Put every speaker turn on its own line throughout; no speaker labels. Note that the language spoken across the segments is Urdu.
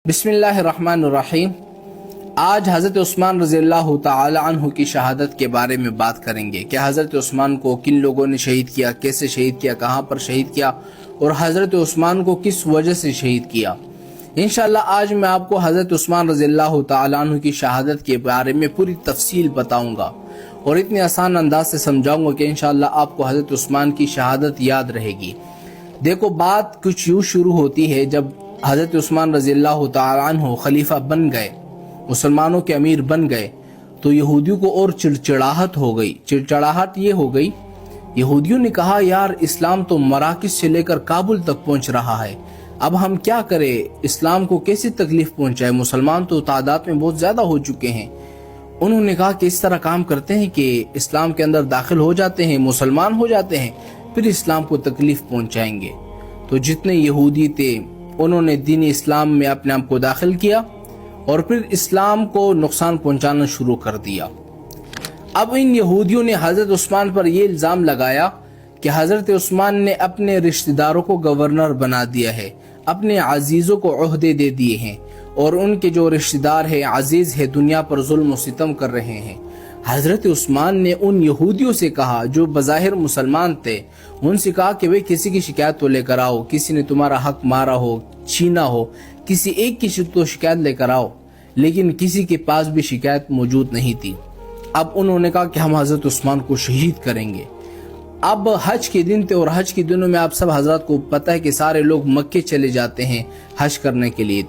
بسم اللہ الرحمن الرحیم۔ آج حضرت عثمان رضی اللہ تعالی عنہ کی شہادت کے بارے میں بات کریں گے کہ حضرت عثمان کو کن لوگوں نے شہید کیا، کیسے شہید کیا، کہاں پر شہید کیا اور حضرت عثمان کو کس وجہ سے شہید کیا۔ انشاءاللہ آج میں آپ کو حضرت عثمان رضی اللہ تعالی عنہ کی شہادت کے بارے میں پوری تفصیل بتاؤں گا اور اتنے آسان انداز سے سمجھاؤں گا کہ انشاءاللہ آپ کو حضرت عثمان کی شہادت یاد رہے گی۔ دیکھو، بات کچھ یوں شروع ہوتی ہے جب حضرت عثمان رضی اللہ تعالی عنہ خلیفہ بن گئے، مسلمانوں کے امیر بن گئے، تو یہودیوں کو اور چڑچڑاہٹ ہو گئی۔ چڑچڑاہٹ یہ ہو گئی، یہودیوں نے کہا یار اسلام تو مراکش سے لے کر کابل تک پہنچ رہا ہے، اب ہم کیا کریں، اسلام کو کیسی تکلیف پہنچائے، مسلمان تو تعداد میں بہت زیادہ ہو چکے ہیں۔ انہوں نے کہا کہ اس طرح کام کرتے ہیں کہ اسلام کے اندر داخل ہو جاتے ہیں، مسلمان ہو جاتے ہیں، پھر اسلام کو تکلیف پہنچائیں گے۔ تو جتنے یہودی تھے انہوں نے دین اسلام میں اپنے آپ کو داخل کیا اور پھر اسلام کو نقصان پہنچانا شروع کر دیا۔ اب ان یہودیوں نے حضرت عثمان پر یہ الزام لگایا کہ حضرت عثمان نے اپنے رشتہ داروں کو گورنر بنا دیا ہے، اپنے عزیزوں کو عہدے دے دیے ہیں اور ان کے جو رشتہ دار ہیں، عزیز ہے، دنیا پر ظلم و ستم کر رہے ہیں۔ حضرت عثمان نے ان یہودیوں سے کہا جو بظاہر مسلمان تھے، ان سے کہا کہ بھئی کسی کی شکایت تو لے کر آؤ، کسی نے تمہارا حق مارا ہو، چھینا ہو، کسی ایک کی تو شکایت لے کر آؤ، لیکن کسی کے پاس بھی شکایت موجود نہیں تھی۔ اب انہوں نے کہا کہ ہم حضرت عثمان کو شہید کریں گے۔ اب حج کے دن تھے اور حج کے دنوں میں آپ سب حضرات کو پتہ ہے کہ سارے لوگ مکے چلے جاتے ہیں حج کرنے کے لیے۔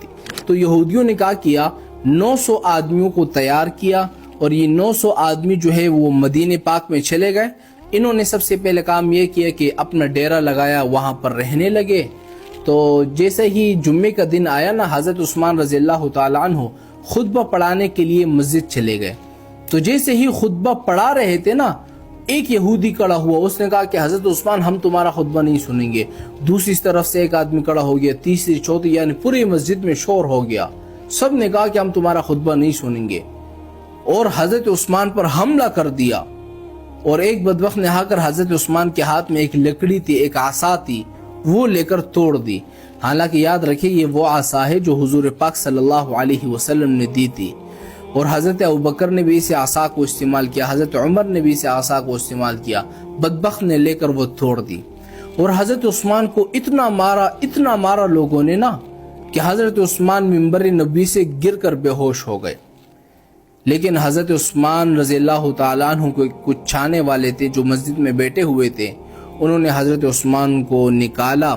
تو یہودیوں نے کہا کیا 900 آدمیوں کو تیار کیا اور یہ 900 آدمی جو ہے وہ مدینہ پاک میں چلے گئے۔ انہوں نے سب سے پہلے کام یہ کیا کہ اپنا ڈیرا لگایا، وہاں پر رہنے لگے۔ تو جیسے ہی جمعے کا دن آیا نا، حضرت عثمان رضی اللہ تعالی عنہ خطبہ پڑھانے کے لیے مسجد چلے گئے۔ تو جیسے ہی خطبہ پڑھا رہے تھے نا، ایک یہودی کھڑا ہوا، اس نے کہا کہ حضرت عثمان ہم تمہارا خطبہ نہیں سنیں گے۔ دوسری طرف سے ایک آدمی کھڑا ہو گیا، تیسری، چوتھی، یعنی پوری مسجد میں شور ہو گیا۔ سب نے کہا کہ ہم تمہارا خطبہ نہیں سنیں گے اور حضرت عثمان پر حملہ کر دیا۔ اور ایک بدبخت نے آ کر حضرت عثمان کے ہاتھ میں ایک لکڑی تھی، ایک عصا تھی، وہ لے کر توڑ دی۔ حالانکہ یاد رکھیں یہ وہ عصا ہے جو حضور پاک صلی اللہ علیہ وسلم نے دی تھی، اور حضرت ابوبکر نے بھی اسے عصا کو استعمال کیا، حضرت عمر نے بھی اسے عصا کو استعمال کیا، بدبخت نے لے کر وہ توڑ دی۔ اور حضرت عثمان کو اتنا مارا لوگوں نے نا کہ حضرت عثمان منبر نبوی سے گر کر بے ہوش ہو گئے۔ لیکن حضرت عثمان رضی اللہ تعالیٰ عنہ کو کچھ چھانے والے تھے جو مسجد میں بیٹھے ہوئے تھے، انہوں نے حضرت عثمان کو نکالا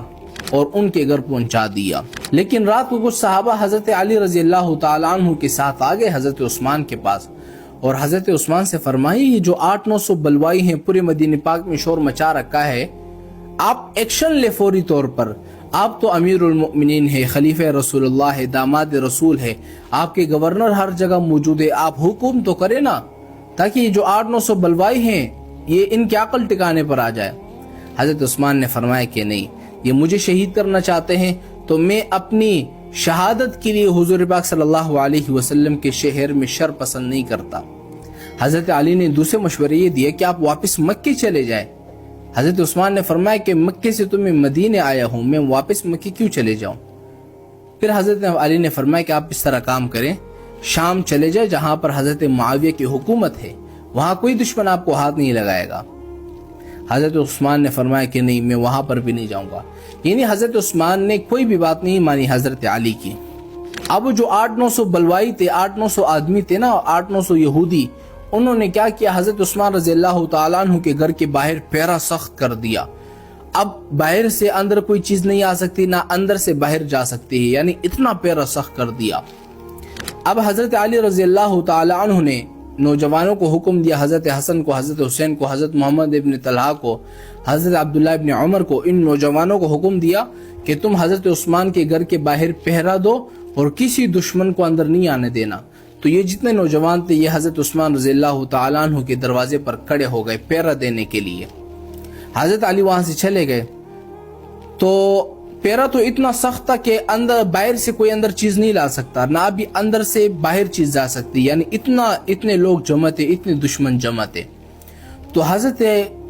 اور ان کے گھر پہنچا دیا۔ لیکن رات کو کچھ صحابہ حضرت علی رضی اللہ تعالیٰ عنہ کے ساتھ آگئے حضرت عثمان کے پاس اور حضرت عثمان سے فرمائی یہ جو 800-900 بلوائی ہیں پورے مدینہ پاک میں شور مچا رکھا ہے، آپ ایکشن لے فوری طور پر۔ آپ تو امیر المؤمنین ہے، خلیفہ رسول اللہ ہے، داماد رسول ہے، آپ کے گورنر ہر جگہ موجود ہے، آپ حکم تو کریں نا تاکہ یہ جو 800-900 بلوائی ہیں یہ ان کی عقل ٹکانے پر آ جائے۔ حضرت عثمان نے فرمایا کہ نہیں، یہ مجھے شہید کرنا چاہتے ہیں تو میں اپنی شہادت کے لیے حضور پاک صلی اللہ علیہ وسلم کے شہر میں شر پسند نہیں کرتا۔ حضرت علی نے دوسرے مشورے یہ دیا کہ آپ واپس مکے چلے جائیں۔ حضرت عثمان نے فرمایا کہ مکے سے تو میں مدینے آیا ہوں، میں واپس مکے کیوں چلے جاؤں؟ پھر حضرت علی نے فرمایا کہ آپ اس طرح کام کریں، شام چلے جائیں جہاں پر حضرت معاویہ کی حکومت ہے، وہاں کوئی دشمن آپ کو ہاتھ نہیں لگائے گا۔ حضرت عثمان نے فرمایا کہ نہیں، میں وہاں پر بھی نہیں جاؤں گا۔ یعنی حضرت عثمان نے کوئی بھی بات نہیں مانی حضرت علی کی۔ اب جو 800-900 بلوائی تھے، 800-900 آدمی تھے نا، 800-900 یہودی، انہوں نے کیا کیا، حضرت عثمان رضی اللہ تعالیٰ عنہ کے گھر کے باہر پہرا سخت کر دیا۔ اب باہر سے اندر کوئی چیز نہیں آ سکتی، نہ اندر سے باہر جا سکتی ہے، یعنی اتنا پہرا سخت کر دیا۔ اب حضرت علی رضی اللہ تعالیٰ عنہ نے نوجوانوں کو حکم دیا، حضرت حسن کو، حضرت حسین کو، حضرت محمد ابن طلحہ کو، حضرت عبداللہ ابن عمر کو، ان نوجوانوں کو حکم دیا کہ تم حضرت عثمان کے گھر کے باہر پہرا دو اور کسی دشمن کو اندر نہیں آنے دینا۔ تو یہ جتنے نوجوان تھے یہ حضرت عثمان رضی اللہ تعالیٰ عنہ کے دروازے پر کھڑے ہو گئے پہرا دینے کے لیے۔ حضرت علی وہاں سے چلے گئے تو پہرا تو اتنا سخت تھا کہ باہر سے کوئی اندر چیز نہیں لا سکتا، نہ بھی اندر سے باہر چیز جا سکتی، یعنی اتنے لوگ جمع تھے، اتنے دشمن جمع تھے۔ تو حضرت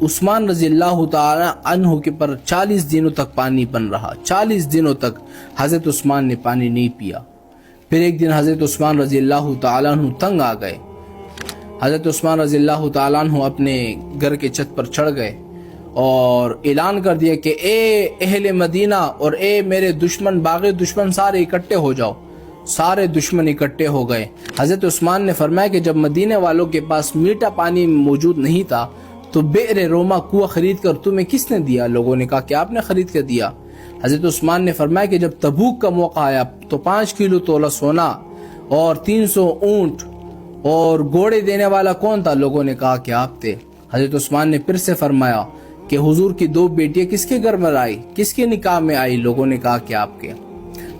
عثمان رضی اللہ تعالی عنہ کے پر 40 دنوں تک پانی بن رہا، 40 دنوں تک حضرت عثمان نے پانی نہیں پیا۔ پھر ایک دن حضرت عثمان رضی اللہ تعالیٰ عنہ تنگ آ گئے. حضرت عثمان رضی اللہ تعالیٰ عنہ اپنے گھر کے چھت پر چڑھ گئے اور اعلان کر دیا کہ اے اہل مدینہ اور اے میرے دشمن، باغی دشمن سارے اکٹھے ہو جاؤ. سارے دشمن اکٹھے ہو گئے. حضرت عثمان نے فرمایا کہ جب مدینے والوں کے پاس میٹھا پانی موجود نہیں تھا تو بئر روما کنواں خرید کر تمہیں کس نے دیا؟ لوگوں نے کہا کہ آپ نے خرید کر دیا. حضرت عثمان نے فرمایا کہ جب تبوک کا موقع آیا تو 5 کلو تولہ سونا اور 300 اونٹ اور گھوڑے دینے والا کون تھا؟ لوگوں نے کہا کہ آپ تھے. حضرت عثمان نے پھر سے فرمایا کہ حضور کی 2 بیٹیاں کس کے گھر میں آئی، کس کے نکاح میں آئی؟ لوگوں نے کہا کہ آپ کے.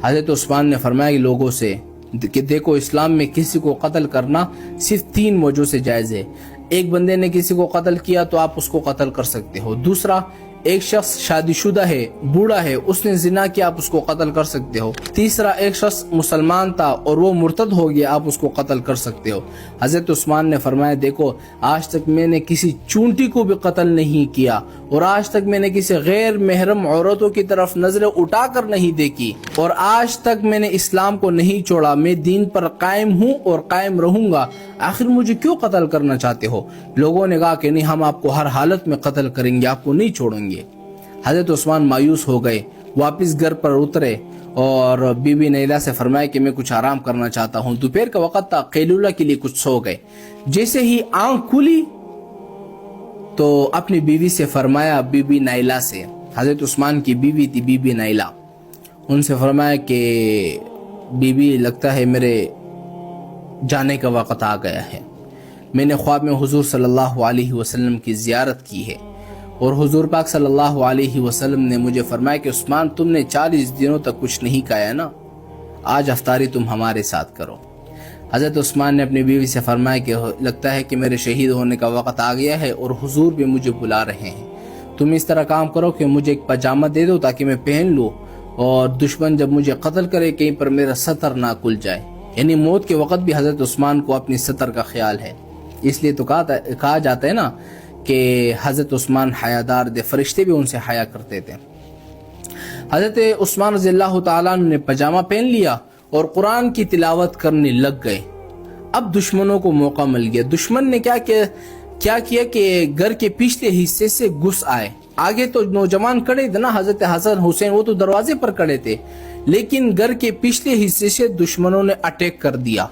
حضرت عثمان نے فرمایا کہ لوگوں سے کہ دیکھو اسلام میں کسی کو قتل کرنا صرف 3 وجہ سے جائز ہے. ایک بندے نے کسی کو قتل کیا تو آپ اس کو قتل کر سکتے ہو. دوسرا، ایک شخص شادی شدہ ہے، بوڑھا ہے، اس نے زنا کیا، آپ اس کو قتل کر سکتے ہو. تیسرا، ایک شخص مسلمان تھا اور وہ مرتد ہو گیا، آپ اس کو قتل کر سکتے ہو. حضرت عثمان نے فرمایا دیکھو آج تک میں نے کسی چونٹی کو بھی قتل نہیں کیا اور آج تک میں نے کسی غیر محرم عورتوں کی طرف نظریں اٹھا کر نہیں دیکھی اور آج تک میں نے اسلام کو نہیں چھوڑا. میں دین پر قائم ہوں اور قائم رہوں گا. آخر مجھے کیوں قتل کرنا چاہتے ہو؟ لوگوں نے کہا کہ نہیں، ہم آپ کو ہر حالت میں قتل کریں گے، آپ کو نہیں چھوڑیں گے. حضرت عثمان مایوس ہو گئے، واپس گھر پر اترے اور بی بی نیلا سے فرمایا کہ میں کچھ آرام کرنا چاہتا ہوں. دوپہر کا وقت تھا، قیلولہ کے لیے کچھ سو گئے. جیسے ہی آنکھ کھلی تو اپنی بیوی سے فرمایا، بی بی نیلا سے، حضرت عثمان کی بیوی تھی بی بی نیلا، ان سے فرمایا کہ بی بی لگتا ہے میرے جانے کا وقت آ گیا ہے. میں نے خواب میں حضور صلی اللہ علیہ وسلم کی زیارت کی ہے اور حضور پاک صلی اللہ علیہ وسلم نے مجھے فرمایا کہ عثمان تم نے 40 دنوں تک کچھ نہیں کھایا نا، آج افطاری تم ہمارے ساتھ کرو. حضرت عثمان نے اپنی بیوی سے فرمایا کہ لگتا ہے کہ میرے شہید ہونے کا وقت آ گیا ہے اور حضور بھی مجھے بلا رہے ہیں. تم اس طرح کام کرو کہ مجھے ایک پاجامہ دے دو تاکہ میں پہن لوں اور دشمن جب مجھے قتل کرے کہیں پر میرا سطر نہ کھل جائے. یعنی موت کے وقت بھی حضرت عثمان کو اپنی سطر کا خیال ہے. اس لیے تو کہا جاتا ہے نا کہ حضرت عثمان حیادار دے، فرشتے بھی ان سے حیا کرتے تھے. حضرت عثمان رضی اللہ تعالیٰ عنہ نے پاجامہ پہن لیا اور قرآن کی تلاوت کرنے لگ گئے. اب دشمنوں کو موقع مل گیا. دشمن نے کیا کیا کہ گھر کے پچھلے حصے سے گھس آئے. آگے تو نوجوان کھڑے تھے نا، حضرت حسن حسین، وہ تو دروازے پر کھڑے تھے، لیکن گھر کے پچھلے حصے سے دشمنوں نے اٹیک کر دیا.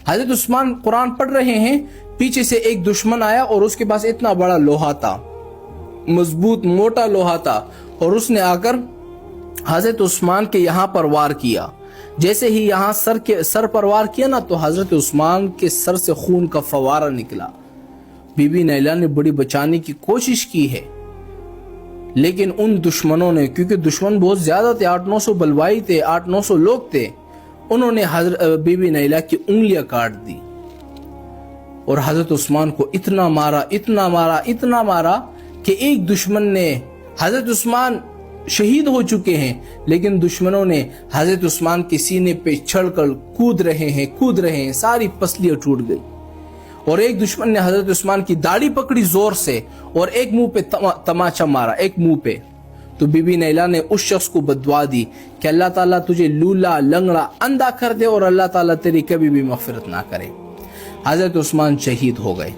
حضرت عثمان قرآن پڑھ رہے ہیں، پیچھے سے ایک دشمن آیا اور اس کے پاس اتنا بڑا لوہا تھا، مضبوط موٹا لوہا تھا، اور اس نے آ کر حضرت عثمان کے یہاں پر وار کیا. جیسے ہی یہاں سر پر وار کیا نا تو حضرت عثمان کے سر سے خون کا فوارہ نکلا. بی بی نیلا نے بڑی بچانے کی کوشش کی ہے، لیکن ان دشمنوں نے، کیونکہ دشمن بہت زیادہ تھے، 800-900 بلوائی تھے، 800-900 لوگ تھے، انہوں نے بی بی نیلا کی انگلیاں کاٹ دی اور حضرت عثمان کو اتنا مارا کہ ایک دشمن نے، حضرت عثمان شہید ہو چکے ہیں لیکن دشمنوں نے حضرت عثمان کے سینے پہ چڑھ کر کود رہے ہیں، ساری پسلیاں ٹوٹ گئی. اور ایک دشمن نے حضرت عثمان کی داڑھی پکڑی زور سے اور ایک منہ پہ تماچا مارا، ایک منہ پہ. تو بی بی نیلا نے اس شخص کو بددعا دی کہ اللہ تعالیٰ تجھے لولا، لنگڑا، اندھا کر دے اور اللہ تعالیٰ تیری کبھی بھی مغفرت نہ کرے. حضرت عثمان شہید ہو گئے،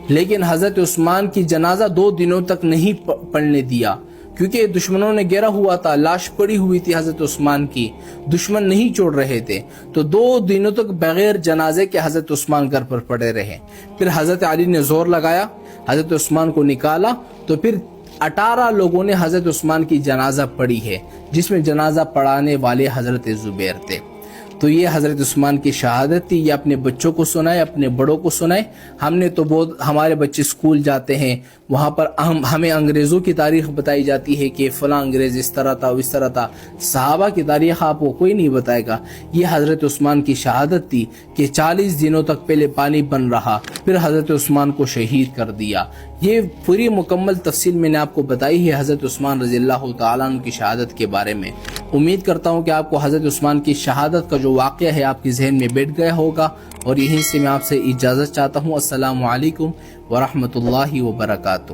لیکن حضرت عثمان کی جنازہ 2 دنوں تک نہیں پڑھنے دیا کیونکہ دشمنوں نے گھیرا ہوا تھا، لاش پڑی ہوئی تھی حضرت عثمان کی، دشمن نہیں چھوڑ رہے تھے. تو 2 دنوں تک بغیر جنازے کے حضرت عثمان گھر پر پڑے رہے. پھر حضرت علی نے زور لگایا، حضرت عثمان کو نکالا، تو پھر 18 لوگوں نے حضرت عثمان کی جنازہ پڑھی ہے، جس میں جنازہ پڑھانے والے حضرت زبیر تھے. تو یہ حضرت عثمان کی شہادت تھی. یہ اپنے بچوں کو سنائے، اپنے بڑوں کو سنائے. ہم نے تو ہمارے بچے اسکول جاتے ہیں، وہاں پر ہمیں انگریزوں کی تاریخ بتائی جاتی ہے کہ فلاں انگریز اس طرح تھا، اس طرح تھا. صحابہ کی تاریخ آپ کو کوئی نہیں بتائے گا. یہ حضرت عثمان کی شہادت تھی کہ 40 دنوں تک پہلے پانی بن رہا، پھر حضرت عثمان کو شہید کر دیا. یہ پوری مکمل تفصیل میں نے آپ کو بتائی ہے حضرت عثمان رضی اللہ تعالیٰ عنہ کی شہادت کے بارے میں. امید کرتا ہوں کہ آپ کو حضرت عثمان کی شہادت کا جو واقعہ ہے آپ کے ذہن میں بیٹھ گیا ہوگا، اور یہیں سے میں آپ سے اجازت چاہتا ہوں. السلام علیکم ورحمۃ اللہ وبرکاتہ.